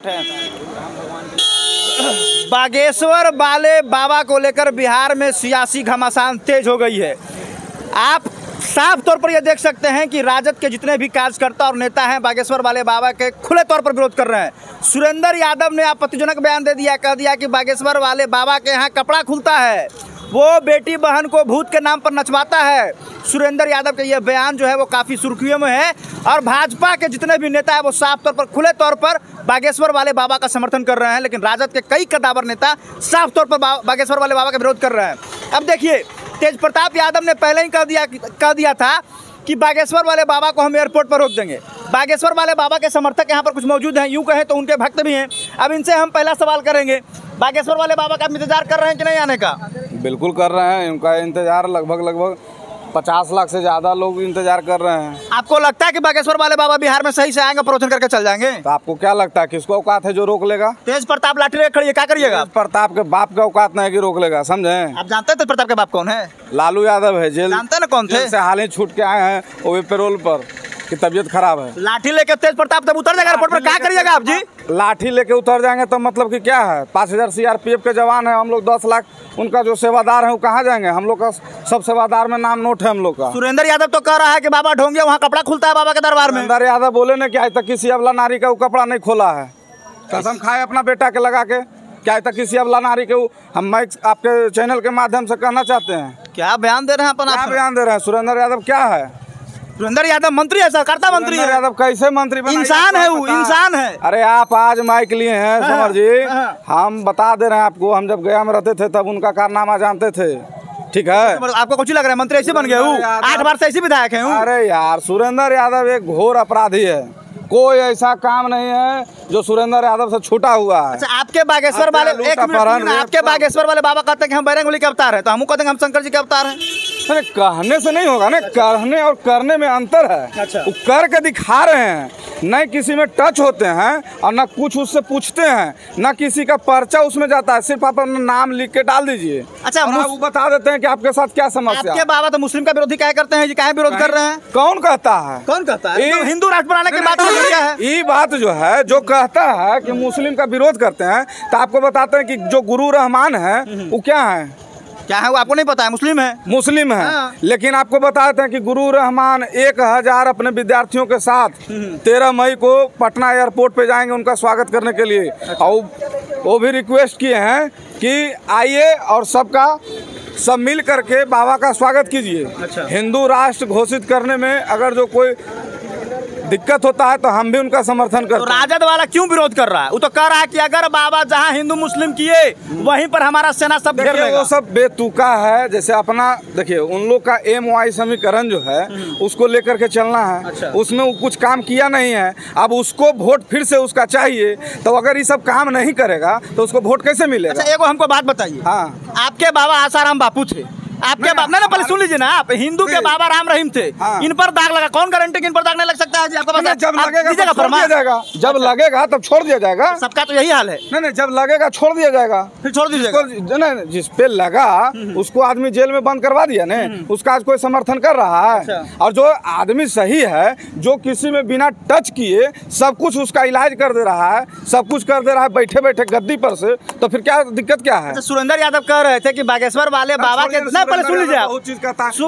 है। बागेश्वर वाले बाबा को लेकर बिहार में सियासी घमासान तेज हो गई है। आप साफ तौर पर यह देख सकते हैं कि राजद के जितने भी कार्यकर्ता और नेता हैं बागेश्वर वाले बाबा के खुले तौर पर विरोध कर रहे हैं। सुरेंद्र यादव ने आपत्तिजनक बयान दे दिया, कह दिया कि बागेश्वर वाले बाबा के यहाँ कपड़ा खुलता है, वो बेटी बहन को भूत के नाम पर नचवाता है। सुरेंद्र यादव का यह बयान जो है वो काफ़ी सुर्खियों में है और भाजपा के जितने भी नेता हैं वो साफ तौर पर खुले तौर पर बागेश्वर वाले बाबा का समर्थन कर रहे हैं, लेकिन राजद के कई कद्दावर नेता साफ तौर पर बागेश्वर वाले बाबा का विरोध कर रहे हैं। अब देखिए, तेज प्रताप यादव ने पहले ही कह दिया था कि बागेश्वर वाले बाबा को हम एयरपोर्ट पर रोक देंगे। बागेश्वर वाले बाबा के समर्थक यहाँ पर कुछ मौजूद हैं, यूँ कहें तो उनके भक्त भी हैं। अब इनसे हम पहला सवाल करेंगे, बागेश्वर वाले बाबा का इंतजार कर रहे हैं कि नहीं आने का? बिल्कुल कर रहे हैं, उनका इंतजार लगभग 50 लाख से ज़्यादा लोग इंतजार कर रहे हैं। आपको लगता है कि बागेश्वर वाले बाबा बिहार में सही से आएंगे, प्रवचन करके चल जाएंगे? तो आपको क्या लगता है किसको औकात है जो रोक लेगा? तेज प्रताप लाठी लेकर खड़ी है, क्या करिएगा? प्रताप के बाप का औकात नहीं कि रोक लेगा, समझे? आप जानते हैं तेज प्रताप के बाप कौन है? लालू यादव है। जेल जानते हैं ना कौन थे? जेल से हाल ही छूट के आए हैं, वो भी पैरोल पर, कि तबीयत खराब है। लाठी लेके तेज प्रताप तब उतर जाएगा एयरपोर्ट पर, क्या करिएगा आप जी? लाठी लेके उतर जाएंगे तो मतलब कि क्या है? 5000 CRPF के जवान है, हम लोग 10 लाख उनका जो सेवादार है वो कहाँ जाएंगे? हम लोग का सब सेवादार में नाम नोट है हम लोग का। सुरेंद्र यादव तो कह रहा है कि बाबा ढोंगे वहाँ कपड़ा खुलता है बाबा के दरबार में। सुरेंद्र यादव बोले ना कि आज तक किसी अबला नारी का वो कपड़ा नहीं खोला है। कसम खाए अपना बेटा के लगा के, क्या आज तक किसी अबला नारी के हम आपके चैनल के माध्यम से कहना चाहते हैं। क्या बयान दे रहे हैं अपन? क्या बयान दे रहे हैं? सुरेंद्र यादव क्या है? सुरेंद्र यादव मंत्री है, सहकारिता मंत्री है। यादव कैसे मंत्री बना? इंसान है वो, इंसान है। अरे आप आज माइक लिए हैं समर जी, हम बता दे रहे हैं आपको, हम जब गया में रहते थे तब उनका कारनामा जानते थे, ठीक है? आपको कुछ लग रहा है मंत्री ऐसे बन गए हूँ? 8 बार से ऐसे विधायक है। अरे यार, सुरेंद्र यादव एक घोर अपराधी है, कोई ऐसा काम नहीं है जो सुरेंद्र यादव से छूटा हुआ है। अच्छा, आपके बागेश्वर वाले आपके बागेश्वर वाले बाबा कहते हैं कि हम बजरंगबली के अवतार है, तो हम कहते हैं हम शंकर जी के अवतार हैं। अरे कहने से नहीं होगा ना, कहने और करने में अंतर है। अच्छा। वो कर के दिखा रहे हैं, न किसी में टच होते हैं और न कुछ उससे पूछते हैं, न किसी का पर्चा उसमें जाता है, सिर्फ आप अपना नाम लिख के डाल दीजिए। अच्छा, वो बता देते हैं कि आपके साथ क्या समस्या। आपके बाबा तो मुस्लिम का विरोधी क्या करते हैं जी? क्या विरोध कर रहे हैं? कौन कहता है? कौन कहता है? तो हिंदू राष्ट्र बनाने की बात क्या है? ये बात जो है, जो कहता है कि मुस्लिम का विरोध करते हैं, तो आपको बताते हैं कि जो गुरु रहमान है वो क्या है? क्या है वो आपको नहीं पता है? मुस्लिम है। मुस्लिम है। हाँ। लेकिन आपको बताते हैं कि गुरु रहमान 1000 अपने विद्यार्थियों के साथ 13 मई को पटना एयरपोर्ट पे जाएंगे उनका स्वागत करने के लिए। अच्छा। और वो भी रिक्वेस्ट किए हैं कि आइए और सब मिल करके बाबा का स्वागत कीजिए। अच्छा। हिंदू राष्ट्र घोषित करने में अगर जो कोई दिक्कत होता है तो हम भी उनका समर्थन करते हैं। तो राजद वाला क्यों विरोध कर रहा है? वो तो कह रहा है कि अगर बाबा जहां हिंदू मुस्लिम किए वहीं पर हमारा सेना सब घेर लेगा। वो सब बेतुका है। जैसे अपना देखिए, उन लोग का MY समीकरण जो है उसको लेकर के चलना है। अच्छा। उसमें वो कुछ काम किया नहीं है, अब उसको वोट फिर से उसका चाहिए, तो अगर ये सब काम नहीं करेगा तो उसको वोट कैसे मिलेगा? अच्छा, एगो हमको बात बताइए। हाँ। आपके बाबा आसाराम बापू थे, आपके बाप ना पहले सुन लीजिए ना, आप हिंदू के बाबा राम रहीम थे। हाँ। इन पर दाग लगा, कौन गारंटी इन पर दाग नहीं लग सकता है जी? आपके पास जब लगेगा तब छोड़ दिया जाएगा। जब लगेगा तब छोड़ दिया जाएगा। सबका तो यही हाल है। नहीं, जब लगेगा छोड़ दिया जाएगा। फिर छोड़ दीजिएगा। नहीं, जिस पे लगा उसको आदमी जेल में बंद करवा दिया ना, उसका आज कोई समर्थन कर रहा है। अच्छा। और जो आदमी सही है, जो किसी में बिना टच किए सब कुछ उसका इलाज कर दे रहा है, सब कुछ कर दे रहा है बैठे बैठे गद्दी पर से, तो फिर क्या दिक्कत क्या है? सुरेंद्र यादव कह रहे थे कि बागेश्वर वाले बाबा के, पहले सुन लीजिए आप,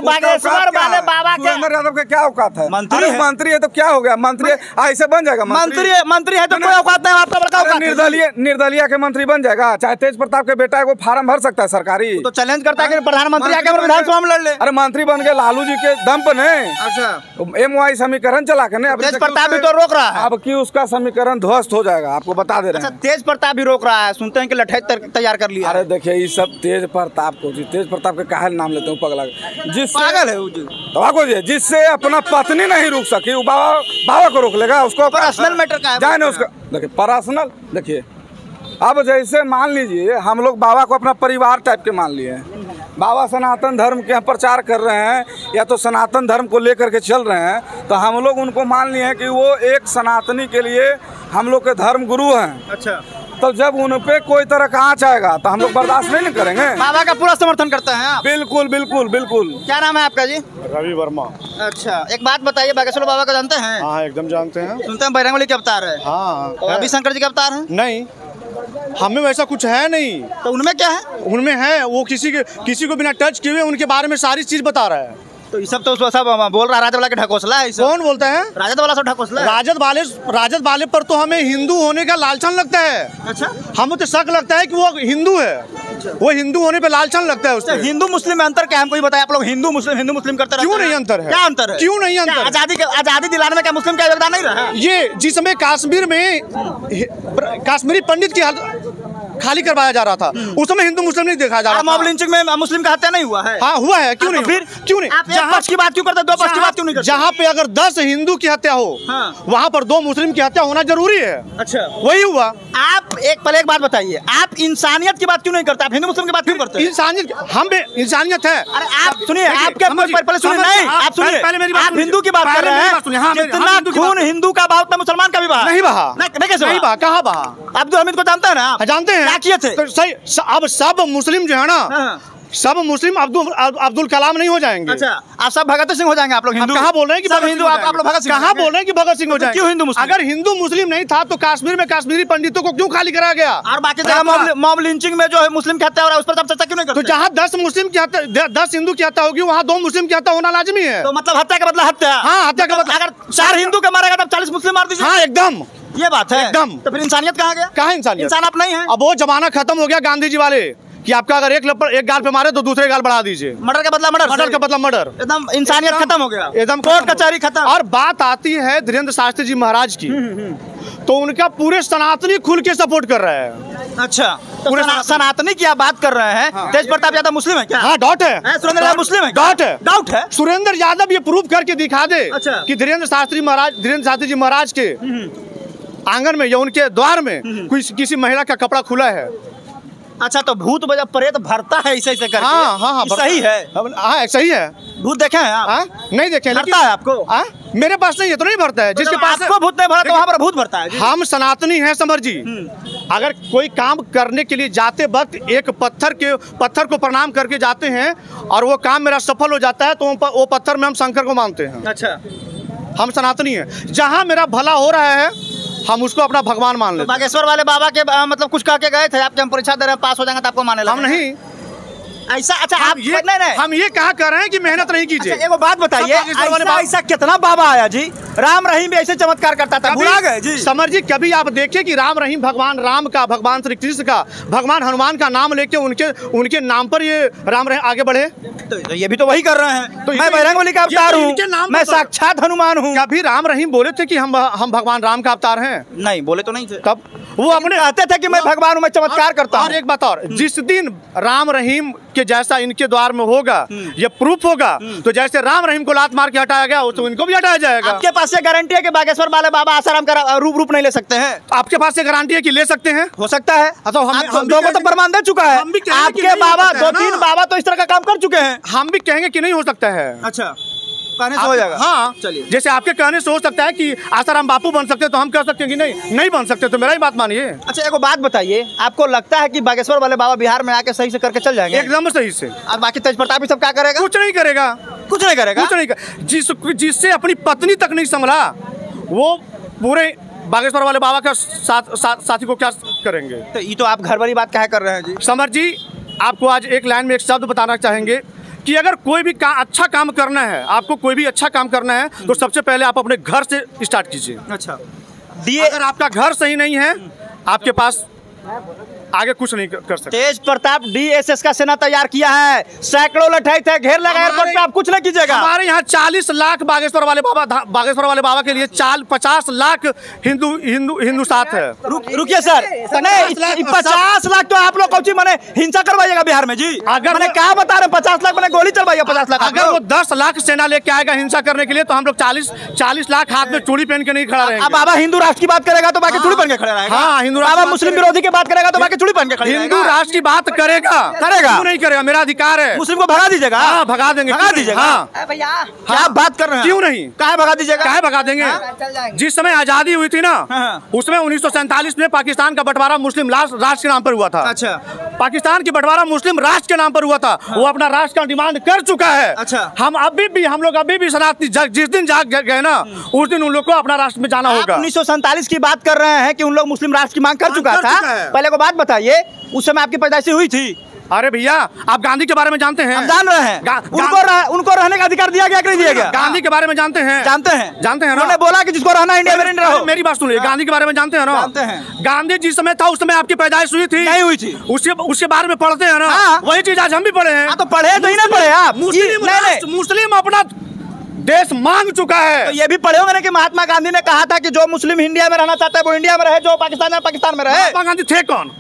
बागेश्वर वाले बाबा के, सुरेंद्र यादव का क्या औकात है? मंत्री है तो क्या हो गया? मंत्री ऐसे बन जाएगा? मंत्री है तो कोई औकात नहीं, आपका बड़का औकात है। निर्दलीय के मंत्री बन जाएगा? चाहे तेज प्रताप के बेटा को फार्म भर सकता है सरकारी? तो चैलेंज करता है कि प्रधानमंत्री आके विधानसभा में लड़ ले। अरे मंत्री बन गए लालू जी के दम पे नहीं। अच्छा। MY समीकरण चला के नहीं, तेज प्रताप भी तो रोक रहा है। अब की उसका समीकरण ध्वस्त हो जाएगा, आपको बता दे रहे हैं। तेज प्रताप भी रोक रहा है, सुनते हैं कि लठैत तैयार कर लिया। अरे देखिए, ये सब तेज प्रताप को, तेज प्रताप के काहे नाम लेते हूँ? पगला पागल है वो जी, जिससे अपना पत्नी नहीं रुक सकी वो बाबा को रोक लेगा? उसको पर्सनल मैटर का है जाने उसका। देखिए पर्सनल, देखिए अब जैसे मान लीजिए हम लोग बाबा को अपना परिवार टाइप के मान लिए हैं, बाबा सनातन धर्म के प्रचार कर रहे हैं या तो सनातन धर्म को लेकर के चल रहे हैं, तो हम लोग उनको मान लिए हैं कि वो एक सनातनी के लिए हम लोग के धर्म गुरु हैं। अच्छा। तो जब उन पे कोई तरह का आँच आएगा तो हम लोग बर्दाश्त नहीं करेंगे। बाबा का पूरा समर्थन करते हैं आप? बिल्कुल बिल्कुल बिल्कुल। क्या नाम है आपका जी? रवि वर्मा। अच्छा, एक बात बताइए, बागेश्वर बाबा को जानते हैं? हाँ एकदम जानते हैं। सुनते हैं बजरंगबली के अवतार है। हाँ और अभी शंकर जी के अवतार है? नहीं, हमें वैसा कुछ है नहीं। तो उनमें क्या है? उनमें है, वो किसी को बिना टच किए हुए उनके बारे में सारी चीज बता रहा है। तो ये सब तो सब बोल रहा है राजद वाला के ढकोसला है। कौन बोलता है? राजद वाला सब ढकोसला है। राजद वाले पर तो हमें हिंदू होने का लालचन लगता है। अच्छा, हमें तो शक लगता है कि वो हिंदू है। वो हिंदू होने पे लालचन लगता है उससे। हिंदू मुस्लिम में अंतर क्या है? हमको ये बताइए। आप लोग हिंदू मुस्लिम करते रहते हैं। क्यों नहीं अंतर है? क्या अंतर है? क्यों नहीं अंतर? आजादी दिलाने में क्या मुस्लिम का योगदान नहीं रहा? ये जिस समय कश्मीर में कश्मीरी पंडित की खाली करवाया जा रहा था, उस समय हिंदू मुस्लिम नहीं देखा जा रहा। मॉब लिंचिंग में मुस्लिम का हत्या नहीं हुआ है? हाँ हुआ है। क्यों नहीं? फिर क्यों नहीं? आप एक पक्ष की बात क्यों करते, दो पक्ष की बात क्यों नहीं करते? जहाँ पे अगर 10 हिंदू की हत्या हो, हाँ। वहाँ पर 2 मुस्लिम की हत्या होना जरूरी है। अच्छा, वही हुआ। आप एक बात बताइए, आप इंसानियत की बात क्यों नहीं करते? आप हिंदू मुस्लिम की बात क्यों करते? इंसानियत, हम इंसानियत है। अरे आप सुनिए, आपके पहले सुनिए, नहीं आप सुनिए, आप हिंदू की बात कर रहे हैं। जितना खून हिंदू का बहा उतना मुसलमान का भी बहा नहीं बहा। नहीं बहा। कहाँ बहा? अब्दुल हमीद को जानते हैं ना आप? जानते हैं। क्या किए थे? तो सही, अब सब मुस्लिम जो है ना, सब मुस्लिम अब्दुल कलाम नहीं हो जाएंगे। अच्छा, आप सब भगत सिंह हो जाएंगे? आप लोग हिंदू कहाँ बोल रहे हैं कि सब हिंदू? आप लोग भगत सिंह कहाँ बोल रहे हैं कि भगत सिंह हो जाएंगे? क्यों हिंदू मुस्लिम? अगर हिंदू मुस्लिम नहीं था तो कश्मीर में कश्मीरी पंडितों को क्यों खाली कराया गया? और बाकी जगह मॉब लिंचिंग में जो है मुस्लिम की हत्या हो रहा है, उस पर चर्चा क्यों नहीं करते? तो जहाँ 10 हिंदू की हत्या होगी, वहाँ 2 मुस्लिम की हत्या होना लाजमी है। तो मतलब हत्या का बदला हत्या? हाँ, हत्या का बदला। अगर 4 हिंदू का मारेगा तब 40 मुस्लिम मार दीजिए। हाँ एकदम, ये बात है एकदम। तो फिर इंसानियत कहाँ गया? कहाँ इंसानियत? इंसान आप नहीं है। अब वो जमाना खत्म हो गया गांधी जी वाले कि आपका अगर एक गाल पे मारे तो दूसरे गाल बढ़ा दीजिए। मर्डर का बदला मर्डर, मर्डर का बदला मर्डर। एकदम इंसानियत खत्म हो गया, एकदम कोर्ट कचहरी खत्म। और बात आती है धीरेन्द्र शास्त्री जी महाराज की, तो उनका पूरे सनातनी खुल के सपोर्ट कर रहा है। अच्छा, तो सनातनी की आप बात कर रहे हैं। हाँ। तेज प्रताप यादव मुस्लिम है क्या? हाँ, डाउट है। सुरेंद्र यादव मुस्लिम है? डाउट है। सुरेंद्र यादव ये प्रूफ करके दिखा दे। अच्छा। कि धीरेन्द्र शास्त्री जी महाराज के आंगन में या उनके द्वार में किसी महिला का कपड़ा खुला है। अच्छा, तो भूत बजा प्रेत भरता है ऐसे करके? हाँ, सही है। हाँ सही है। भूत देखे हैं आप? नहीं देखे। भरता है आपको? मेरे पास नहीं है तो नहीं भरता है। जिसके पास आपको भूत नहीं भरा तो वहाँ पर भूत भरता है। हम सनातनी हैं समर जी। अगर कोई काम करने के लिए जाते वक्त एक पत्थर को प्रणाम करके जाते हैं और वो काम मेरा सफल हो जाता है, तो वो पत्थर में हम शंकर को मानते हैं। अच्छा, हम सनातनी हैं। जहाँ मेरा भला हो रहा है हम उसको अपना भगवान मान लेते हैं। बागेश्वर वाले बाबा के मतलब कुछ कह के गए थे आपके, हम परीक्षा दे रहे हैं, पास हो जाएंगे तो आपको माने लगे? हम नहीं ऐसा। अच्छा, आप ये नहीं, हम ये कहा कर रहे हैं कि मेहनत नहीं कीजिए। अच्छा, एक बात बताइए, ऐसा कितना बाबा आया जी? राम रहीम भी ऐसे चमत्कार करता था, भुला गए जी? समर जी, कभी आप देखिए कि राम रहीम भगवान राम का, भगवान श्री कृष्ण का, भगवान हनुमान का नाम लेके उनके नाम पर ये राम रहीम आगे बढ़े? तो ये भी तो वही कर रहे हैं। तो मैं बजरंगबली का अवतार हूँ, मैं साक्षात हनुमान हूँ। कभी राम रहीम बोले थे कि हम भगवान राम का अवतार हैं? नहीं, बोले तो नहीं थे। तब वो अपने कहते थे कि मैं भगवान हूँ, मैं चमत्कार करता हूँ। और एक बात और, जिस दिन राम रहीम के जैसा इनके द्वार में होगा, ये प्रूफ होगा, तो जैसे राम रहीम को लात मार के हटाया गया, तो इनको भी हटाया जाएगा। आपके पास ये गारंटी है कि बागेश्वर वाले बाबा आसाराम का रूप नहीं ले सकते हैं? आपके पास ये गारंटी है कि ले सकते हैं? हो सकता है। तो हम लोगों तो प्रमाण दे चुका है। आपके बाबा 2-3 बाबा तो इस तरह का काम कर चुके हैं। हम भी कहेंगे कि नहीं हो सकता है। अच्छा, कहने से हो जाएगा? हाँ, चलिए। जैसे आपके कहने से हो सकता है कि आसाराम बापू बन सकते, तो हम कह सकते हैं कि नहीं बन सकते, तो मेरा ही बात मानिए। अच्छा, एक बात बताइए, आपको लगता है कि बागेश्वर वाले बाबा बिहार में आके सही से करके चल जाएंगे? एकदम सही से। और बाकी तेज प्रताप सब क्या करेगा? कुछ नहीं करेगा। कुछ नहीं करेगा? कुछ नहीं करेगा। जिससे अपनी पत्नी तक नहीं संभला, वो पूरे बागेश्वर वाले बाबा का साथी को क्या करेंगे? तो ये तो आप घर वाली बात क्या कर रहे हैं जी? समर जी, आपको आज एक लाइन में एक शब्द बताना चाहेंगे कि अगर कोई भी अच्छा काम करना है, आपको कोई भी अच्छा काम करना है, तो सबसे पहले आप अपने घर से स्टार्ट कीजिए। अच्छा, अगर आपका घर सही नहीं है, आपके पास आगे कुछ नहीं कर सकते। तेज प्रताप DSS का सेना तैयार किया है, सैकड़ों लठाई थे, घेर लगा एयरपोर्ट पे, आप कुछ नहीं कीजिएगा। हमारे यहाँ 40 लाख बागेश्वर वाले बाबा के लिए 50 लाख हिंदू साथ है। रुकिए सर, नहीं 50 लाख तो आप लोग कौन माने हिंसा करवाइएगा बिहार में जी? अगर मैंने क्या बता रहे 50 लाख मैंने गोली चलवाइएगा 50 लाख? अगर वो 10 लाख सेना लेके आएगा हिंसा करने के लिए, तो हम लोग 40 लाख हाथ में चूड़ी पहन के नहीं खड़ा रहेंगे। अब बाबा हिंदू राष्ट्र की बात करेगा तो बाकी चूड़ी पहन के खड़ा रहेगा। हाँ, हिंदू बाबा मुस्लिम विरोधी की बात करेगा तो बाकी चूड़ी पहन के खड़ी हिंदू रहेगा? राष्ट्र की बात करेगा करेगा? नहीं करेगा, मेरा अधिकार है। मुस्लिम को भगा दीजिएगा? हाँ, भगा देंगे। भगा दीजिएगा? हाँ। भैया क्या आप बात कर रहे हैं? क्यों नहीं? काहे भगा दीजिएगा? काहे भगा देंगे? चल जाएंगे। जिस समय आजादी हुई थी ना, हाँ। उसमें 1947 में पाकिस्तान का बंटवारा मुस्लिम राष्ट्र के नाम पर हुआ था। अच्छा। पाकिस्तान की बंटवारा मुस्लिम राष्ट्र के नाम पर हुआ था। वो अपना राष्ट्र का डिमांड कर चुका है। अच्छा। हम लोग अभी भी सनातनी जिस दिन जाग गए ना, उस दिन उन लोग को अपना राष्ट्र में जाना होगा। 1947 की बात कर रहे हैं कि उन लोग मुस्लिम राष्ट्र की मांग कर चुका कर था। चुका है। पहले को बात बताइए, उस समय आपकी पैदाइश हुई थी? अरे भैया, आप गांधी के बारे में जानते हैं? हम जान रहे हैं। उनको रहने का अधिकार दिया गया कि नहीं दिया गया? गांधी के बारे में जानते हैं? जानते हैं। जानते हैं ना? उन्होंने बोला कि जिसको रहना इंडिया में रहो। मेरी बात सुनिए, गांधी के बारे में जानते हैं ना? जानते हैं। गांधी जिस समय था उस समय आपकी पैदाइश हुई थी? नहीं हुई थी। उसके बारे में पढ़ते हैं ना? हाँ। वही चीज आज हम भी पढ़े हैं। हाँ, तो पढ़े तो ही ना पढ़े आप? मुस्लिम अपना देश मांग चुका है। तो ये भी पढ़े होंगे ना कि महात्मा गांधी ने कहा था कि जो मुस्लिम इंडिया में रहना चाहता है वो इंडिया में रहे, जो पाकिस्तान में पाकिस्तान में रहे। महात्मा गांधी थे कौन?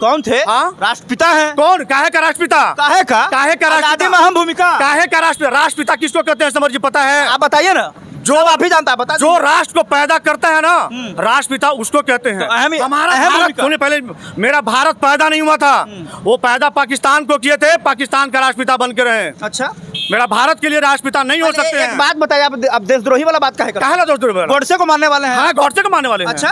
कौन थे? हाँ? राष्ट्रपिता हैं। कौन? काहे का राष्ट्रपिता? काहे का राष्ट्रपिता? में अहम भूमिका। काहे का राष्ट्रपिता किसको कहते हैं समझ जी, पता है? आप बताइए ना, जो आप ही जानता है बता। जो राष्ट्र को पैदा करता है ना, राष्ट्रपिता उसको कहते हैं। तो हमारा अहम भारत भूमिका। होने पहले मेरा भारत पैदा नहीं हुआ था, वो पैदा पाकिस्तान को किए थे, पाकिस्तान का राष्ट्रपिता बन के रहे। अच्छा, मेरा भारत के लिए राष्ट्रपिता नहीं हो सकते एक हैं। बात बताइए, आप देशद्रोही वाला बात काहे करते हैं? काहे दोस्तों? गोडसे को मानने वाले हैं? हाँ, गौरसे को मानने वाले हैं। अच्छा।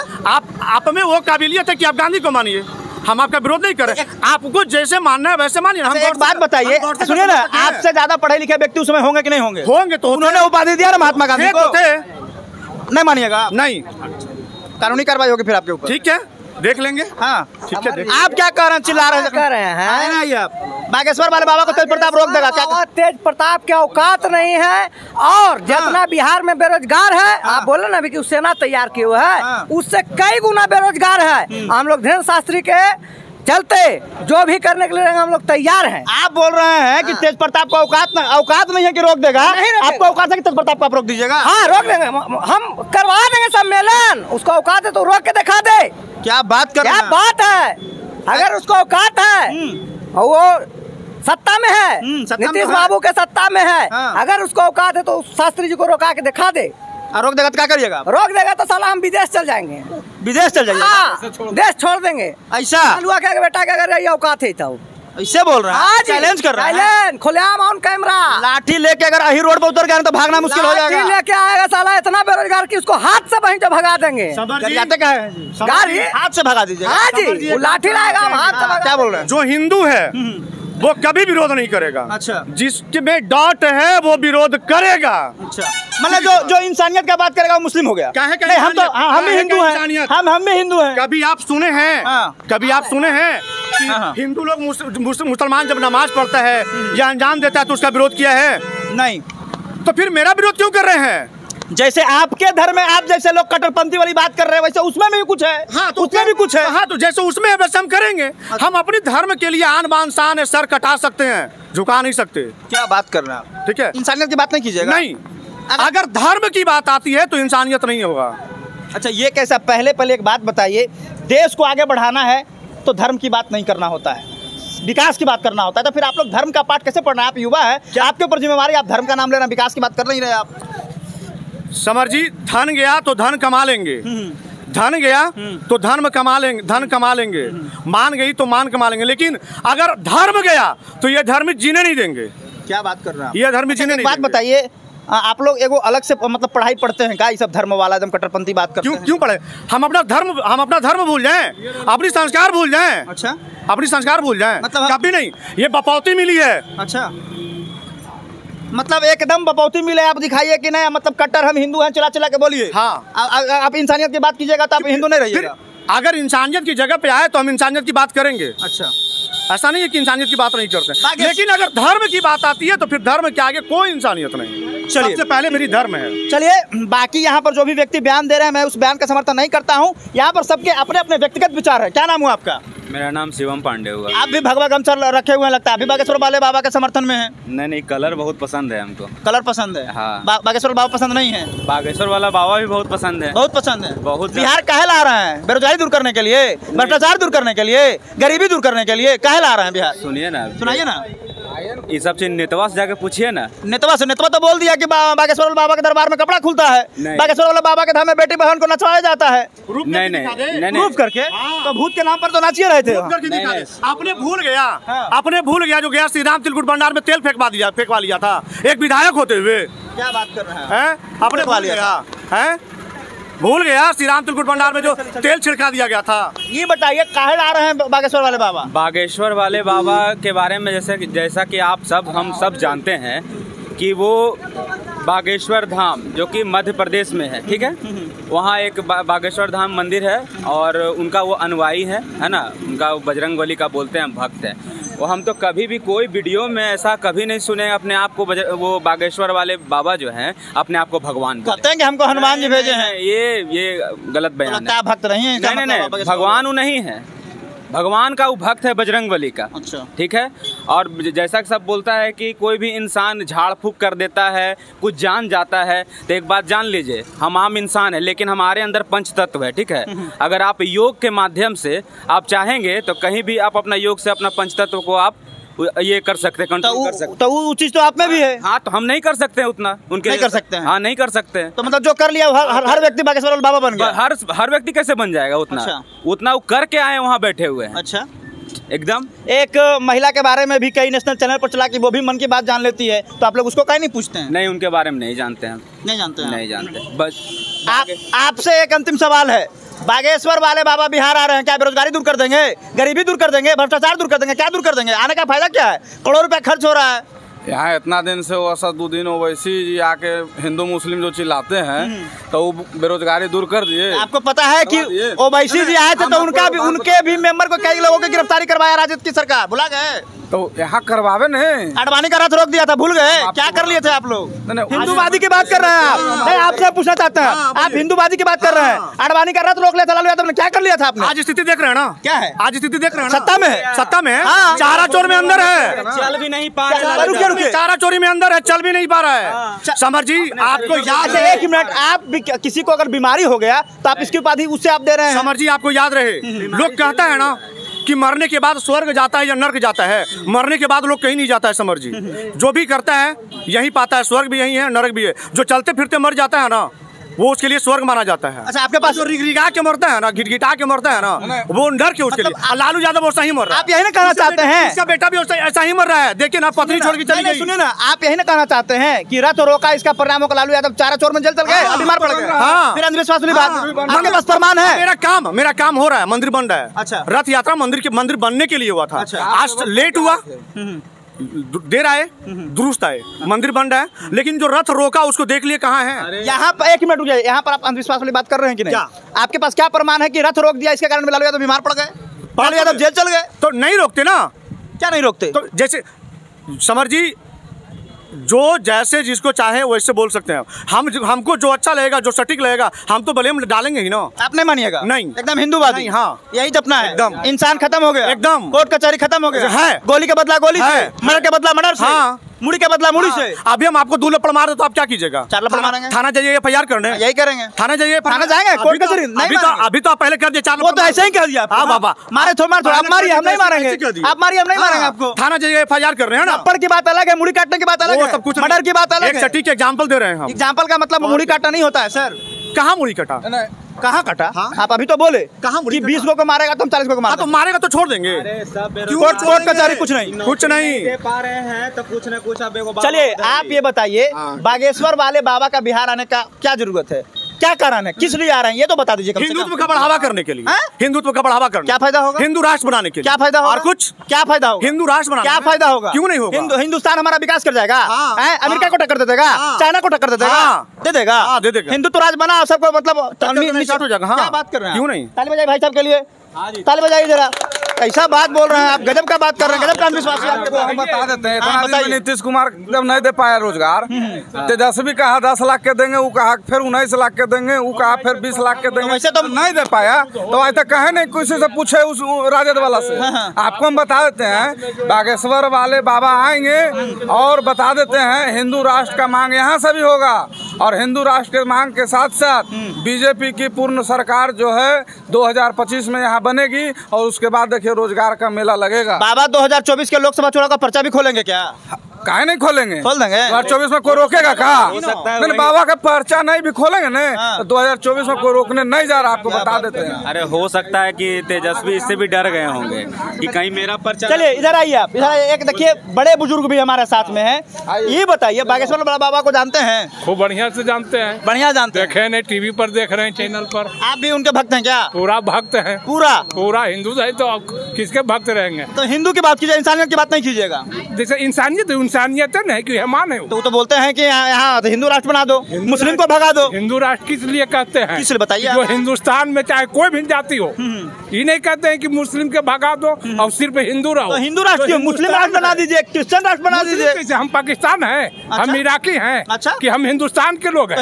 आप में वो काबिलियत है कि आप गांधी को मानिए, हम आपका विरोध नहीं करें। आपको जैसे मानना है वैसे मानिए। हम एक बात बताइए, सुनिए ना, आपसे ज्यादा पढ़े लिखे व्यक्ति उसमें होंगे कि नहीं होंगे? होंगे तो उन्होंने उपाधि दिया ना महात्मा गांधी को। नहीं मानिएगा आप? नहीं, कानूनी कार्रवाई होगी फिर आपके ऊपर। ठीक है, देख लेंगे। हाँ, ठीक है, आप क्या कह रहे हैं? चिल्ला रहे हैं? कर रहे हैं। आए ना ये आप बागेश्वर वाले बाबा को तेज प्रताप रोक देगा क्या? और तेज प्रताप के औकात नहीं है। और जितना बिहार में बेरोजगार है, आप बोले ना अभी कि सेना तैयार किए हुए है, उससे कई गुना बेरोजगार है। हम लोग धीरेन्द्र शास्त्री के चलते जो भी करने के लिए हम लोग तैयार हैं। आप बोल रहे हैं कि तेज प्रताप को औकात नहीं है कि रोक देगा? आपको औकात है कि तेज प्रताप को आप रोक दीजिएगा? हाँ, रोक देंगे, हम करवा देंगे सम्मेलन। उसको औकात है तो रोक के दिखा दे। क्या बात कर रहे क्या हैं? बात है? अगर उसको औकात है और वो सत्ता में है, सत्ता में नीतीश है। बाबू के सत्ता में है, हाँ। अगर उसको औकात है तो शास्त्री जी को रोका के दिखा दे। रोक देगा तो क्या करिएगा आप? रोक देगा तो साला हम विदेश चल जाएंगे। विदेश चल जाइए? हाँ, देश छोड़ देंगे। ऐसा अलुआ के बेटा के अगर ये औकात है तो ऐसे बोल रहे हैं? चैलेंज कर रहे हैं? चैलेंज खुलेआम ऑन कैमरा। लाठी लेके अगर अही रोड पर उतर गए तो भागना मुश्किल हो लाठी जाएगा। लेके आएगा साला इतना बेरोजगार कि उसको हाथ से वहीं से भगा देंगे। जाते क्या है? गाड़ी हाथ से भगा दीजिए। हाँ जी, वो लाठी लाएगा, हम हाथ से भगा। क्या बोल रहे हैं? जो हिंदू है वो कभी विरोध नहीं करेगा। अच्छा। जिसमें डॉट है वो विरोध करेगा। अच्छा, मतलब जो इंसानियत का बात करेगा वो मुस्लिम हो गया? काहे का नहीं, हम तो इंसानियत? हम भी काहे हिंदू का हैं। इंसानियत? हम भी हिंदू हैं। कभी आप सुने हैं? हाँ। कभी आप सुने हैं कि हाँ। हिंदू लोग मुसलमान जब नमाज पढ़ता है या अंजाम देता है तो उसका विरोध किया है? नहीं। तो फिर मेरा विरोध क्यों कर रहे हैं? जैसे आपके धर्म में आप जैसे लोग कट्टरपंथी वाली बात कर रहे हैं वैसे उसमें भी कुछ है। हाँ, तो उसमें भी कुछ है। हाँ, तो जैसे उसमें है वैसे हम करेंगे। हम अपने धर्म के लिए आन बान शान है, सर कटा सकते हैं, झुका नहीं सकते। क्या बात कर रहे हैं आप? ठीक है, इंसानियत की बात नहीं कीजिएगा। नहीं, अगर धर्म की बात आती है तो इंसानियत नहीं होगा। अच्छा, ये कैसा? पहले एक बात बताइए, देश को आगे बढ़ाना है तो धर्म की बात नहीं करना होता है, विकास की बात करना होता है। तो फिर आप लोग धर्म का पाठ कैसे पढ़ना है? आप युवा है, आपके ऊपर जिम्मेवारी, आप धर्म का नाम लेना, विकास की बात कर नहीं रहे आप। समर जी, धन गया तो धन कमा लेंगे, धन गया तो धर्म कमा लेंगे, धन कमा लेंगे, मान गई तो मान कमा लेंगे, लेकिन अगर धर्म गया तो ये धर्म जीने नहीं देंगे। क्या बात कर रहे हैं? ये धर्म जीने नहीं बात देंगे। बताइए, आप लोग एगो अलग से मतलब पढ़ाई पढ़ते हैं क्या? ये सब धर्म वाला एकदम कट्टरपंथी बात करते हैं? क्यों पढ़े? हम अपना धर्म भूल जाएं, अपनी संस्कार भूल जाएं। अच्छा, अपनी संस्कार भूल जाएं, मतलब कभी नहीं। ये बपौती मिली है। अच्छा, मतलब एकदम बपौती मिले। आप दिखाइए कि नहीं, मतलब कट्टर हम हिंदू हैं, चला के बोलिए। हाँ। आप इंसानियत की बात कीजिएगा तो आप हिंदू नहीं फिर रहिएगा। अगर इंसानियत की जगह पे आए तो हम इंसानियत की बात करेंगे। अच्छा, ऐसा नहीं है कि इंसानियत की बात नहीं करते, बाकी- लेकिन अगर धर्म की बात आती है तो फिर धर्म के आगे कोई इंसानियत नहीं। चलिए। सबसे पहले मेरी धर्म है। चलिए, बाकी यहाँ पर जो भी व्यक्ति बयान दे रहे हैं मैं उस बयान का समर्थन नहीं करता हूँ। यहाँ पर सबके अपने अपने व्यक्तिगत विचार है। क्या नाम हुआ आपका? मेरा नाम शिवम पांडे हुआ। आप भी भगवा गमछा रखे हुए हैं लगता है, अभी बागेश्वर वाले बाबा के समर्थन में है? नहीं, कलर बहुत पसंद है हमको। कलर पसंद है? हाँ। बागेश्वर बाबा पसंद नहीं है? बागेश्वर वाला बाबा भी बहुत पसंद है। बहुत पसंद है। बहुत बिहार काहे ला रहे हैं? बेरोजगारी दूर करने के लिए, भ्रष्टाचार दूर करने के लिए, गरीबी दूर करने के लिए काहे ला रहे हैं बिहार? सुनिए ना, सुनाइए ना। ये सब चीज नेतवा से जाके पूछिए ना। नेतवा तो बोल दिया कि बागेश्वर वाले बाबा के दरबार में कपड़ा खुलता है, नहीं। बागेश्वर वाले बाबा के धाम में बेटी बहन को नचवाया जाता है। नहीं प्रूफ करके तो भूत के नाम पर तो नाचिए रहे थे। आपने भूल गया जो गया श्री राम तिलकुट भंडार में तेल फेंकवा लिया था एक विधायक होते हुए। क्या बात कर रहे हैं? आपने भूल गया श्री राम तिलकुट भंडार में जो तेल छिड़का दिया गया था। ये बताइए काहे आ रहे हैं बागेश्वर वाले बाबा? बागेश्वर वाले बाबा के बारे में जैसा कि हम सब जानते हैं कि वो बागेश्वर धाम जो कि मध्य प्रदेश में है, ठीक है, वहाँ एक बागेश्वर धाम मंदिर है और उनका वो अनुयायी है ना, उनका बजरंगबली का बोलते हैं भक्त है वो। हम तो कभी भी कोई वीडियो में ऐसा कभी नहीं सुने अपने आप को वो बागेश्वर वाले बाबा जो हैं अपने आप को भगवान कहते हैं कि हमको हनुमान जी भेजे हैं। ये गलत बयान है। भक्त नहीं है? नहीं, भगवान वो नहीं है, भगवान का वो भक्त है बजरंगबली का। अच्छा, ठीक है। और जैसा कि सब बोलता है कि कोई भी इंसान झाड़ फूक कर देता है, कुछ जान जाता है, तो एक बात जान लीजिए, हम आम इंसान है लेकिन हमारे अंदर पंच तत्व है, ठीक है। अगर आप योग के माध्यम से आप चाहेंगे तो कहीं भी आप अपना योग से अपना पंच तत्व को आप ये कर सकते हैं, कंट्रोल कर सकते हैं। तो वो चीज तो आप में भी है। हाँ, तो हम नहीं कर सकते हैं उतना, उनके नहीं कर सकते हैं। हाँ, नहीं कर सकते हैं। तो मतलब जो कर लिया हर व्यक्ति बागेश्वर वाला बाबा बन गया। हर व्यक्ति कैसे बन जाएगा उतना? अच्छा। उतना वो करके आए वहाँ बैठे हुए हैं। अच्छा, एकदम। एक महिला के बारे में भी कई नेशनल चैनल पर चला कि वो भी मन की बात जान लेती है, तो आप लोग उसको कहीं नहीं पूछते हैं? नहीं, उनके बारे में नहीं जानते हैं। नहीं जानते हैं? नहीं जानते। बस आपसे एक अंतिम सवाल है, बागेश्वर वाले बाबा बिहार आ रहे हैं, क्या बेरोजगारी दूर कर देंगे, गरीबी दूर कर देंगे, भ्रष्टाचार दूर कर देंगे, क्या दूर कर देंगे? आने का फायदा क्या है? करोड़ों रुपया खर्च हो रहा है। यहाँ इतना दिन से वो असदुद्दीन ओवैसी जी आके हिंदू मुस्लिम जो चिल्लाते हैं तो वो बेरोजगारी दूर कर दिए। आपको पता है कि ओवैसी जी आए थे तो उनके भी मेंबर को कई लोगों की गिरफ्तारी करवाया राजद की सरकार, भुला गए? तो यहाँ करवावे नहीं, अडवाणी का रथ रोक दिया था, भूल गए? क्या कर लिए थे आप लोग? हिंदूवादी की बात कर रहे हैं आप? नहीं, आपसे पूछना चाहते हैं, आप हिंदूवादी की बात कर रहे हैं। अडवाणी का रथ रोक लिया था लालू यादव ने, क्या कर लिया था आपने? आज स्थिति देख रहे हैं ना, क्या है? आज स्थिति देख रहे हैं ना, सत्ता में है। चारा चोर में अंदर है, चल भी नहीं पा रहे, चारा चोरी में अंदर है, चल भी नहीं पा रहा है। समर जी, आपको याद है? एक मिनट, आप किसी को अगर बीमारी हो गया तो आप इसकी उपाधि उससे आप दे रहे हैं। समर जी, आपको याद रहे, लोग कहता है ना कि मरने के बाद स्वर्ग जाता है या नर्क जाता है, मरने के बाद लोग कहीं नहीं जाता है। समर जी, जो भी करता है यही पाता है, स्वर्ग भी यही है, नरक भी है। जो चलते फिरते मर जाता है ना, वो उसके लिए स्वर्ग माना जाता है। अच्छा, आपके पास जो रिगरिगा के मरता है ना, घिटघिटा के मरता है ना, वो नरक है उसके लिए। लालू यादव वैसा ही मर रहा है। आप यही ना कहना चाहते हैं? इसका बेटा भी ऐसा ही मर रहा है। देखिए ना, पत्नी छोड़ के चली गई। सुनिए ना, आप यही ना कहना चाहते हैं कि रथ रोका, इसका परिणाम होगा लालू यादव चारा चोर में जेल चल गए, बीमार पड़ गए? हाँ। फिर अंधविश्वास वाली बात, आपके पास प्रमाण है? मेरा काम हो रहा है, मंदिर बन रहा है। अच्छा। रथ यात्रा मंदिर बनने के लिए हुआ था। अच्छा। आज लेट हुआ, देर आए, दुरुस्त आए, मंदिर बन रहा है, लेकिन जो रथ रोका उसको देख लिए कहाँ है? यहाँ पर एक मिनट रुकिए, यहाँ पर आप अंधविश्वास वाली बात कर रहे हैं कि नहीं? आपके पास क्या प्रमाण है कि रथ रोक दिया इसके कारण लालू यादव बीमार पड़ गए, लालू यादव जेल चल गए? तो नहीं रोकते ना। क्या नहीं रोकते? तो जैसे समर जी, जो जैसे जिसको चाहे वैसे बोल सकते हैं। हमको जो अच्छा लगेगा, जो सटीक लगेगा, हम तो ब्लेम डालेंगे ही ना। आप नहीं मानिएगा? नहीं, एकदम हिंदूवादी। हाँ, यही जपना है एकदम। इंसान खत्म हो गया, एकदम। कोर्ट कचहरी खत्म हो गया है, गोली के बदला गोली से, मर्डर के बदला मर्डर से, हाँ, मुड़ी के बदला मुड़ी से। अभी हम आपको 2 लपड़ मार दे तो आप क्या कीजिएगा? 4 लपड़ मारेंगे। थाना जाइए, FIR करने। यही करेंगे। थाना जाइए, थाना जाएंगे, कोर्ट कचहरी अभी तो आप पहले कर दिए 4 वो तो ऐसे ही कह दिया। हाँ बाबा, मारे थोड़ा आप मारिए, हम नहीं मारेंगे। आप मारिए, हम नहीं मारेंगे आपको। थाना जाइए, FIR कर रहे हैं ना। लपड़ की बात अलग है, मुड़ी काटने की बात अलग है, सब कुछ मर्डर की बात अलग एक है। सटीक एग्जाम्पल दे रहे हैं हम। एग्जाम्पल का मतलब मुड़ी काटना नहीं होता है सर। कहाँ मुड़ी कटा? कहाँ कटा? आप अभी तो बोले कहाँ कि 20 लोग को मारेगा तो हम 40 लोग को हाँ, तो मारेंगे। मारेगा तो छोड़ देंगे। कोर्ट कचहरी कुछ नहीं, कुछ नहीं दे पा रहे हैं तो कुछ न कुछ अब चलिए आप ये बताइए, बागेश्वर वाले बाबा का बिहार आने का क्या जरूरत है? क्या कारण है? किस लिए आ रहे हैं ये तो बता दीजिए। हिंदुत्व का बढ़ावा करने के लिए। हाँ? हिंदुत्व का बढ़ावा करने। क्या फायदा होगा? हिंदू राष्ट्र बनाने के लिए। क्या फायदा होगा? और कुछ क्या फायदा होगा? हिंदू राष्ट्र बनाने। क्या फायदा होगा? क्यों नहीं होगा? हिंदुस्तान हमारा विकास कर जाएगा? हाँ, अमेरिका को टक्कर दे देगा? चाइना को टक्कर दे देगा? दे देगा। दे देगा। हिंदुत्व राज बना सबको, मतलब स्टार्ट हो जाएगा। हाँ, क्या बात कर रहे हैं? क्यों नहीं? ताली बजाइए भाई साहब के लिए, ताली बजाइए जरा। ऐसा बात बोल रहे हैं आप, गजब का बात कर रहे हैं, गजब का अंधविश्वास है आपके हम बता देते हैं, इतना दिन बताइए। में नीतीश कुमार जब नहीं दे पाया रोजगार, तेजस्वी कहा 10 लाख के देंगे, वो कहा फिर 19 लाख के देंगे, वो कहा फिर 20 लाख के देंगे। वैसे तो नहीं दे पाया तो आज तक कहे नहीं, किसी से पूछे उस राजद वाला से। आपको हम बता देते हैं, बागेश्वर वाले बाबा आएंगे और बता देते हैं हिंदू राष्ट्र का मांग यहाँ से भी होगा और हिंदू राष्ट्र के मांग के साथ साथ बीजेपी की पूर्ण सरकार जो है 2025 में यहाँ बनेगी और उसके बाद देखिए रोजगार का मेला लगेगा। बाबा 2024 के लोकसभा चुनाव का पर्चा भी खोलेंगे क्या? काहे नहीं खोलेंगे? खोल देंगे। 2024 में कोई रोकेगा कहा? नहीं, बाबा का पर्चा नहीं भी खोलेंगे नहीं तो 2024 में कोई रोकने नहीं जा रहा, आपको बता देते हैं। अरे हो सकता है कि तेजस्वी इससे भी डर गए होंगे कि कहीं मेरा पर्चा। चलिए इधर आइए आप, इधर एक देखिए बड़े बुजुर्ग भी हमारे साथ में हैं। ये बताइए बागेश्वर बाबा को जानते हैं? खूब बढ़िया से जानते हैं। बढ़िया जानते हैं। देखे नहीं, टीवी पर देख रहे हैं, चैनल पर। आप भी उनके भक्त हैं क्या? पूरा भक्त है। पूरा हिंदू है तो किसके भक्त रहेंगे? तो हिंदू की बात कीजिए, इंसानियत की बात नहीं कीजिएगा। जैसे इंसानियत है ना कि मान है तो वो तो बोलते हैं कि यहाँ तो हिंदू राष्ट्र बना दो, मुस्लिम को भगा दो। हिंदू राष्ट्र किस लिए कहते हैं? किस लिए बताइए? जो हिंदुस्तान में चाहे कोई भी जाति हो, ये नहीं कहते हैं कि मुस्लिम के भगा दो और सिर्फ हिंदू रहो। तो हिंदू राष्ट्र क्यों? मुस्लिम राष्ट्र बना दीजिए, क्रिश्चियन राष्ट्र बना दीजिए। कैसे? हम पाकिस्तान हैं, हम इराकी हैं। अच्छा, कि हम हिंदुस्तान के लोग हैं।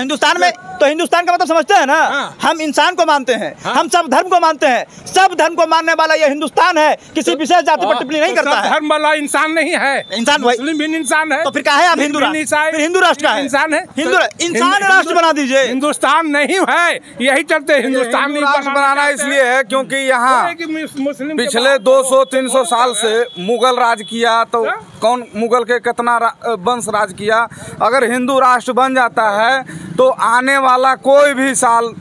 तो हिंदुस्तान का मतलब समझते हैं ना? हम इंसान को मानते हैं, हम सब धर्म को मानते हैं। सब धर्म को मानने वाला ये हिंदुस्तान है, किसी विशेष जाति पर टिप्पणी नहीं करता है। धर्म वाला इंसान नहीं है, इंसान मुस्लिम भी इंसान है। तो फिर कहा है आप हिंदू राष्ट्र का इंसान है? इंसान राष्ट्र बना दीजिए। हिंदुस्तान नहीं है, यही चलते हिंदुस्तान राष्ट्र बनाना इसलिए है क्योंकि यहाँ पिछले 200-300 साल से मुगल राज किया। तो कौन मुगल के कितना वंश राज किया? अगर हिंदू राष्ट्र बन जाता है तो आने वाला कोई भी साल,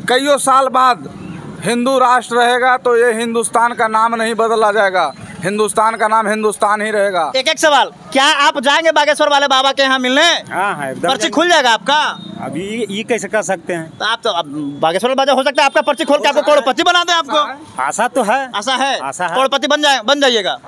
कईयों साल बाद हिंदू राष्ट्र रहेगा तो ये हिंदुस्तान का नाम नहीं बदला जाएगा, हिंदुस्तान का नाम हिंदुस्तान ही रहेगा। एक सवाल, क्या आप जाएंगे बागेश्वर वाले बाबा के यहाँ मिलने? हाँ, पर्ची खुल जाएगा आपका? अभी ये कैसे कर सकते हैं? तो आप तो अब बागेश्वर बाजा हो सकता है आपका पर्ची खोल के आपको करोड़पति बना दें। आपको आशा तो है। आशा है करोड़पति बन जाइएगा।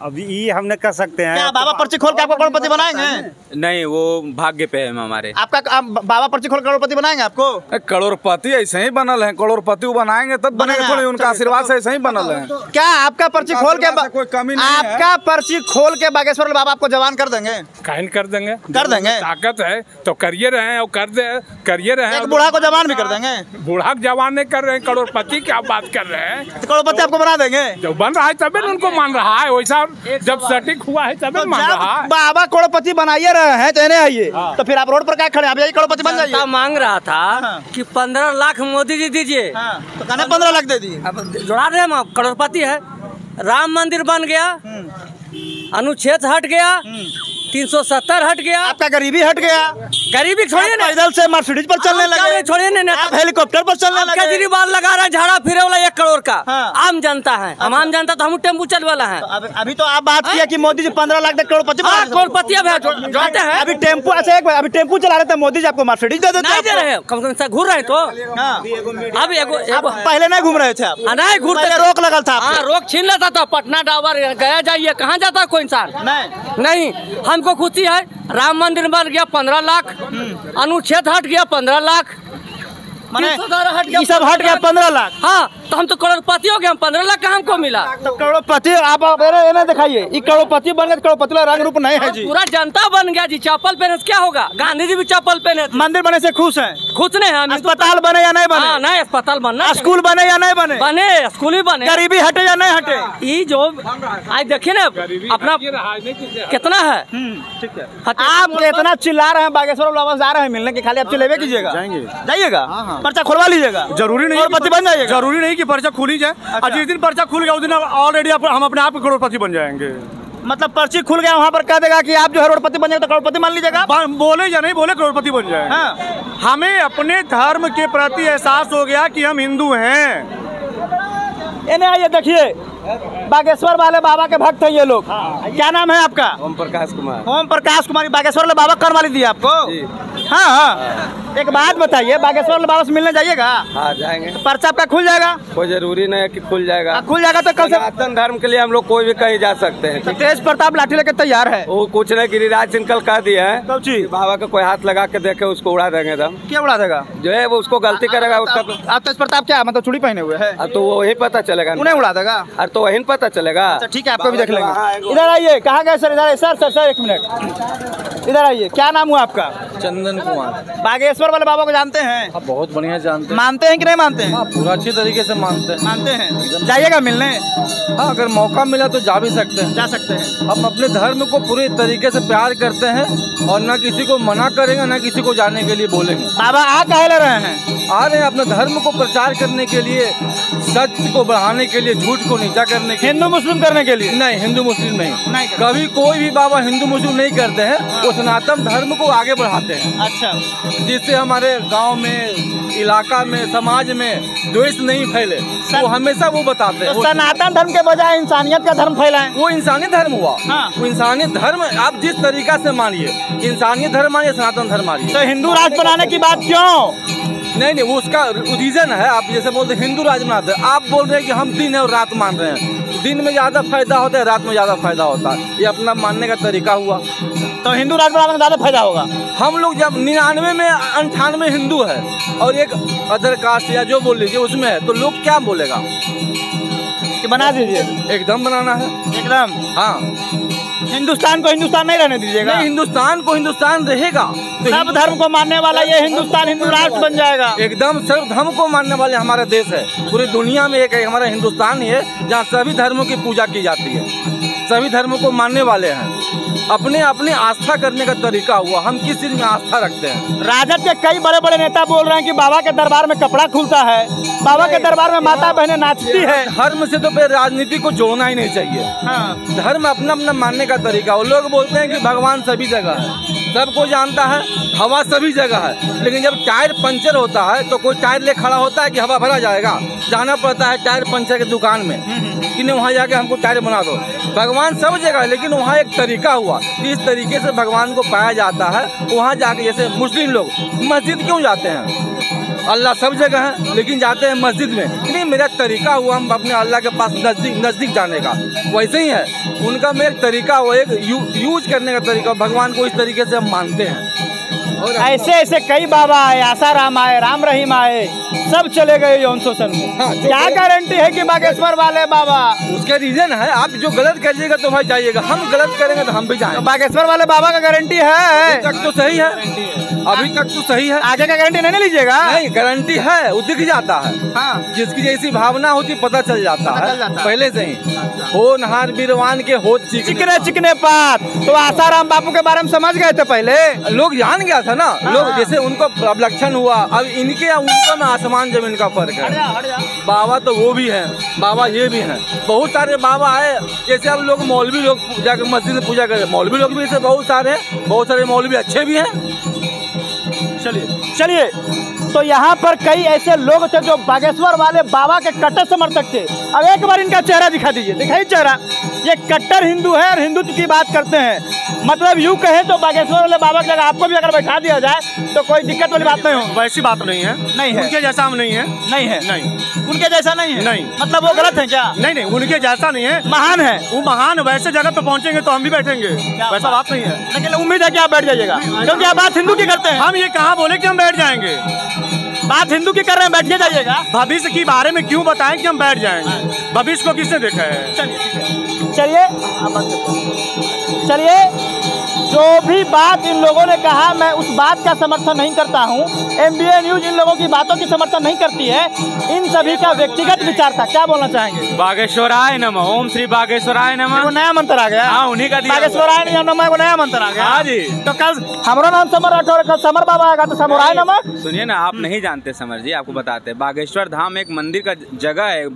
अभी ये हम नहीं कर सकते हैं। क्या बाबा पर्ची खोल के आपको करोड़पति बनाएंगे? नहीं, वो भाग्य पे है हमारे। आपका बाबा पर्ची खोल करोड़पति बनाएंगे आपको? करोड़पति ऐसे ही बनल है, करोड़पति बनाएंगे तब बनेंगे थोड़ी, उनका आशीर्वाद से ऐसे ही बनल है। क्या आपका पर्ची खोल के कोई कमी नहीं है? आपका पर्ची खोल के बागेश्वर बाबा आपको जवान कर देंगे? काहे कर देंगे? ताकत है तो करिए रहे और करिए रहे। एक बूढ़ा को जवान भी कर देंगे? बूढ़ा जवान नहीं कर रहे हैं, करोड़पति क्या बात कर रहे हैं? करोड़पति आपको बना देंगे? जो बन रहा है तभी उनको मान रहा है, वैसा जब सटीक हुआ है तभी मान रहा है। बाबा करोड़पति बनाइए रहे हैं तो आइए, तो फिर आप रोड पर क्या खड़े? आप यही करोड़पति बन जाइए। मांग रहा था कि 15 लाख मोदी जी दीजिए, तो कहने 15 लाख दे दिए। अब जोड़ा रहे हम, करोड़पति है। राम मंदिर बन गया, अनुच्छेद हट गया, 370 हट गया, आपका गरीबी हट गया। गरीबी छोड़िए ना, पैदल से मर्सिडीज पर चलने लगे। छोड़िए ना, आप हेलीकॉप्टर पर चलने लगे। केजरीवाल लगा रहा है झाड़ा फिरे वाला 1 करोड़ का। आम जनता है, हम आम जनता तो हम टेम्पू चल वाला है। अभी तो आप बात किया कि मोदी जी 15 लाख करोड़पति जोड़ते हैं। अभी टेम्पू, अच्छा एक अभी टेम्पू चला रहे थे, मोदी जी आपको मर्सिडीज दे देते? नहीं दे रहे, कम से कम घूर रहे तो। अभी पहले नहीं घूम रहे थे आप? नहीं घूरते, रोक लगा था। रोक छीन लेता था। पटना डावर गया जाइए, कहाँ जाता कोई इंसान? नहीं, हमको खुशी है। राम मंदिर बन गया 15 लाख, अनुच्छेद हट गया 15 लाख, ये सब हट गया 15 लाख। हाँ, तो हम तो करोड़पति हो गए। हम 15 लाख कहाँ हमको मिला? तो करोड़पति आप दिखाइए, ये करोड़पति बन गए। करोड़पति रंग रूप नहीं है जी, पूरा जनता बन गया जी। चप्पल पहने क्या होगा? गांधी जी भी चप्पल पहने। मंदिर बने से खुश हैं? खुश नहीं है। अस्पताल बने या नहीं बने? नहीं, अस्पताल बनना। स्कूल बने या नहीं बने? बने, स्कूल भी बने। गरीबी हटे या नहीं हटे? ये जो आज देखिए ना अपना कितना है। आप इतना चिल्ला रहे हैं, बागेश्वर बाबा जा रहे हैं मिलने के, खाली आप चिल्लेबे कीजिएगा? जाइएगा, पर्चा खुलवा लीजिएगा। जरूरी नहीं करोड़पति बन जाइएगा। जरूरी नहीं कि पर्चा खुली जाए। अच्छा। जिस दिन पर्चा खुल गया उस दिन ऑलरेडी हम अपने आप करोड़पति बन जाएंगे। मतलब पर्ची खुल गया वहाँ पर कह देगा कि आप जो है करोड़पति बन जाएगा, तो करोड़पति मान लीजिएगा। बोले या नहीं बोले करोड़पति बन जाए। हाँ। हमें अपने धर्म के प्रति एहसास हो गया कि हम हिंदू हैं। इन्हें आइए देखिए, बागेश्वर वाले बाबा के भक्त हैं ये लोग। क्या नाम है आपका? ओम प्रकाश कुमार। ओम प्रकाश कुमार। बागेश्वर वाले बाबा कर वाली दी आपको? हाँ। एक बात बताइए, बागेश्वर वाले बाबा से मिलने जाइएगा? हाँ, जाएंगे। तो पर्चा आपका खुल जाएगा? कोई जरूरी नहीं है कि खुल जाएगा। खुल जाएगा तो कल से सनातन धर्म के लिए हम लोग कोई भी कहीं जा सकते हैं। तो तेज प्रताप लाठी लेके तैयार है। वो कुछ नहीं, गिरिराज सिंह कल कह दिया है बाबा का कोई हाथ लगा के देखे उसको उड़ा देंगे। हम क्या उड़ा देगा? जो है वो उसको गलती करेगा उसका। आप तेज प्रताप क्या मतलब चूड़ी पहने हुए है? तो वो वही पता चलेगा, उन्हें उड़ा देगा। अरे तो वही पता चलेगा। अच्छा ठीक है, आपको भी देख लेंगे। इधर आइए, कहाँ गए सर? इधर सर 1 मिनट, इधर आइए। क्या नाम हुआ आपका? चंदन कुमार। बागेश्वर बागेश्वर वाले बाबा को जानते हैं? आप बहुत बढ़िया जानते हैं। मानते हैं कि नहीं मानते हैं? हाँ, पूरा अच्छी तरीके से मानते हैं। मानते हैं। जाइएगा मिलने? हाँ, अगर मौका मिला तो जा भी सकते हैं। जा सकते हैं। हम अपने धर्म को पूरे तरीके से प्यार करते हैं और न किसी को मना करेंगे न किसी को जाने के लिए बोलेंगे। बाबा आ काहे ले रहे हैं? आ रहे हैं अपने धर्म को प्रचार करने के लिए, सत्य को बढ़ाने के लिए, झूठ को नीचा करने के लिए। हिंदू मुस्लिम करने के लिए? नहीं, हिंदू मुस्लिम नहीं। कभी कोई भी बाबा हिंदू मुस्लिम नहीं करते हैं। वो सनातन धर्म को आगे बढ़ाते हैं। अच्छा। जिससे हमारे गांव में, इलाका में, समाज में द्वेष नहीं फैले, वो हमेशा वो बताते हैं। तो सनातन धर्म के बजाय इंसानियत का धर्म फैलाएं। वो इंसानी धर्म हुआ। हाँ। वो इंसानी धर्म आप जिस तरीका से मानिए, इंसानी धर्म मानिए, सनातन धर्म मानिए। तो हिंदू राष्ट्र बनाने की बात क्यों? नहीं, वो उसका रीजन है। आप जैसे बोलते हैं हिंदू राज बनाते हैं, आप बोल रहे हैं कि हम दिन और रात मान रहे हैं। दिन में ज्यादा फायदा होता है, रात में ज्यादा फायदा होता है। ये अपना मानने का तरीका हुआ। तो हिंदू राष्ट्र बनाने में ज्यादा फायदा होगा। हम लोग जब 99 में 98 हिंदू है और एक अदर कास्ट या जो बोल लीजिए उसमें है, तो लोग क्या बोलेगा कि बना दीजिए? एकदम बनाना है, एकदम। हाँ। हिंदुस्तान को हिंदुस्तान नहीं रहने दीजिएगा? नहीं, हिंदुस्तान को हिंदुस्तान रहेगा। तो सब धर्म को मानने वाला ये हिंदुस्तान हिंदू राष्ट्र बन जाएगा। एकदम सब धर्म को मानने वाले हमारा देश है। पूरी दुनिया में एक हमारा हिंदुस्तान ही है जहाँ सभी धर्मों की पूजा की जाती है, सभी धर्मों को मानने वाले हैं। अपने अपने आस्था करने का तरीका हुआ, हम किस चीज में आस्था रखते हैं। राजद के कई बड़े बड़े नेता बोल रहे हैं कि बाबा के दरबार में कपड़ा खुलता है, बाबा के दरबार में माता बहनें नाचती है। धर्म से तो फिर राजनीति को जोड़ना ही नहीं चाहिए। हाँ। धर्म अपना अपना मानने का तरीका। वो लोग बोलते हैं कि भगवान सभी जगह है, सबको जानता है, हवा सभी जगह है, लेकिन जब टायर पंचर होता है तो कोई टायर ले खड़ा होता है कि हवा भरा जाएगा। जाना पड़ता है टायर पंचर की दुकान में कि नहीं, वहाँ जाके हमको टायर बना दो। भगवान सब जगह है, लेकिन वहाँ एक तरीका हुआ कि इस तरीके से भगवान को पाया जाता है। वहाँ जाके जैसे मुस्लिम लोग मस्जिद क्यों जाते हैं? अल्लाह सब जगह है, लेकिन जाते हैं मस्जिद में। नहीं, मेरा तरीका हुआ हम अपने अल्लाह के पास नजदीक जाने का। वैसे ही है उनका में एक तरीका हुआ, एक यूज करने का तरीका। भगवान को इस तरीके से हम मानते हैं। और ऐसे ऐसे कई बाबा आए, आसाराम आए, राम रहीम आए, सब चले गए यौन शोषण में। हाँ, क्या गारंटी है कि बागेश्वर वाले बाबा? उसका रीजन है, आप जो गलत करिएगा तो भाई जाइएगा, हम गलत करेंगे तो हम भी जाएंगे। तो बागेश्वर वाले बाबा का गारंटी है? अभी तक तो सही है, अभी तक तो सही है। आगे का गारंटी नहीं लीजिएगा? नहीं, गारंटी है, वो दिख जाता है। हाँ। जिसकी जैसी भावना होती पता चल जाता है पहले से ही। हो नहार बीरवान के हो चिकने चिकने पात। तो आसाराम बापू के बारे में समझ गए थे पहले? लोग जान गया था ना। हाँ। लोग जैसे उनको लक्षण हुआ, अब इनके या उनका में आसमान जमीन का फर्क है। बाबा तो वो भी है, बाबा ये भी है। बहुत सारे बाबा है, जैसे अब लोग मौलवी लोग जाकर मस्जिद में पूजा करे, मौलवी लोग भी ऐसे बहुत सारे मौलवी अच्छे भी हैं। चलिए, तो यहाँ पर कई ऐसे लोग थे जो बागेश्वर वाले बाबा के कट्टर समर्थक थे। अब एक बार इनका चेहरा दिखा दीजिए, दिखाइए चेहरा। ये कट्टर हिंदू है और हिंदुत्व की बात करते हैं। मतलब यूँ कहे तो बागेश्वर वाले बाबा की जगह आपको भी अगर बैठा दिया जाए तो कोई दिक्कत वाली बात नहीं हो। वैसी बात नहीं है, नहीं है। उनके जैसा हम नहीं है। नहीं है? नहीं, उनके जैसा नहीं है? नहीं। मतलब वो गलत है क्या? नहीं, उनके जैसा नहीं है, महान है। वो महान। वैसे जगह पे पहुंचेंगे तो हम भी बैठेंगे, वैसा बात नहीं है। लेकिन उम्मीद है कि आप बैठ जाइएगा, क्योंकि आप बात हिंदू की करते हैं। हम ये कहाँ बोले कि हम बैठ जाएंगे? बात हिंदू की कर रहे हैं, बैठ के जाइएगा। भविष्य के बारे में क्यों बताएं कि हम बैठ जाएंगे? भविष्य को किसने देखा है? चलिए, जो भी बात इन लोगों ने कहा, मैं उस बात का समर्थन नहीं करता हूँ। MBA न्यूज इन लोगों की बातों की समर्थन नहीं करती है। इन सभी का व्यक्तिगत विचार था। क्या बोलना चाहेंगे? बागेश्वराय नमः। ओम श्री बागेश्वराय नमः। वो नया मंत्र आ गया। हाँ, उन्हीं का दिया। बागेश्वराय नमः को नया मंत्र आ गया। हाँ जी। तो कल हमारा नाम समर राठौर, कल समर बाबा आएगा तो समराय नमः। सुनिए ना, आप नहीं जानते समर जी, आपको बताते हैं। बागेश्वर धाम एक मंदिर का जगह है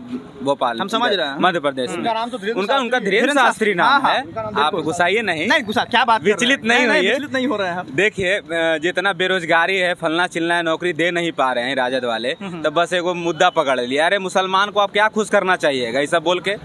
भोपाल, हम समझ रहे हैं, मध्य प्रदेश में। उनका धीरेन्द्र शास्त्री नाम है। आप गुस्साइए नहीं, गुस्सा क्या बात, विचलित नहीं होइए। नहीं हो रहे हैं हम। देखिए, जितना बेरोजगारी है, फलना चिलना है, नौकरी दे नहीं पा रहे हैं राजद वाले, तो बस एगो मुद्दा पकड़ लिया। अरे मुसलमान को आप क्या खुश करना चाहिएगा? ये सब बोल के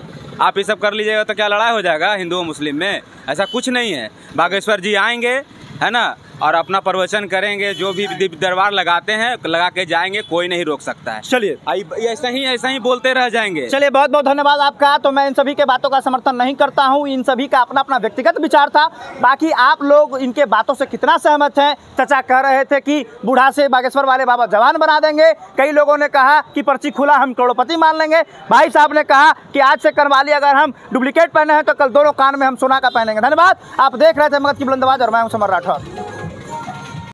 आप ये सब कर लीजिएगा तो क्या लड़ाई हो जाएगा हिंदू और मुस्लिम में? ऐसा कुछ नहीं है। बागेश्वर जी आएंगे, है ना, और अपना प्रवचन करेंगे। जो भी दरबार लगाते हैं, लगा के जाएंगे, कोई नहीं रोक सकता है। चलिए, ऐसा ही बोलते रह जाएंगे। चलिए, बहुत बहुत धन्यवाद आपका। तो मैं इन सभी के बातों का समर्थन नहीं करता हूं। इन सभी का अपना अपना व्यक्तिगत विचार था। बाकी आप लोग इनके बातों से कितना सहमत हैं? चाचा कह रहे थे कि बूढ़ा से बागेश्वर वाले बाबा जवान बना देंगे। कई लोगों ने कहा कि पर्ची खुला, हम करोड़पति मान लेंगे। भाई साहब ने कहा कि आज से करवाली अगर हम डुप्लीकेट पहने हैं तो कल दोनों कान में हम सोना का पहनेंगे। धन्यवाद। आप देख रहे थे मगध की बुलंदबाज और मैं हूं समर राठौर।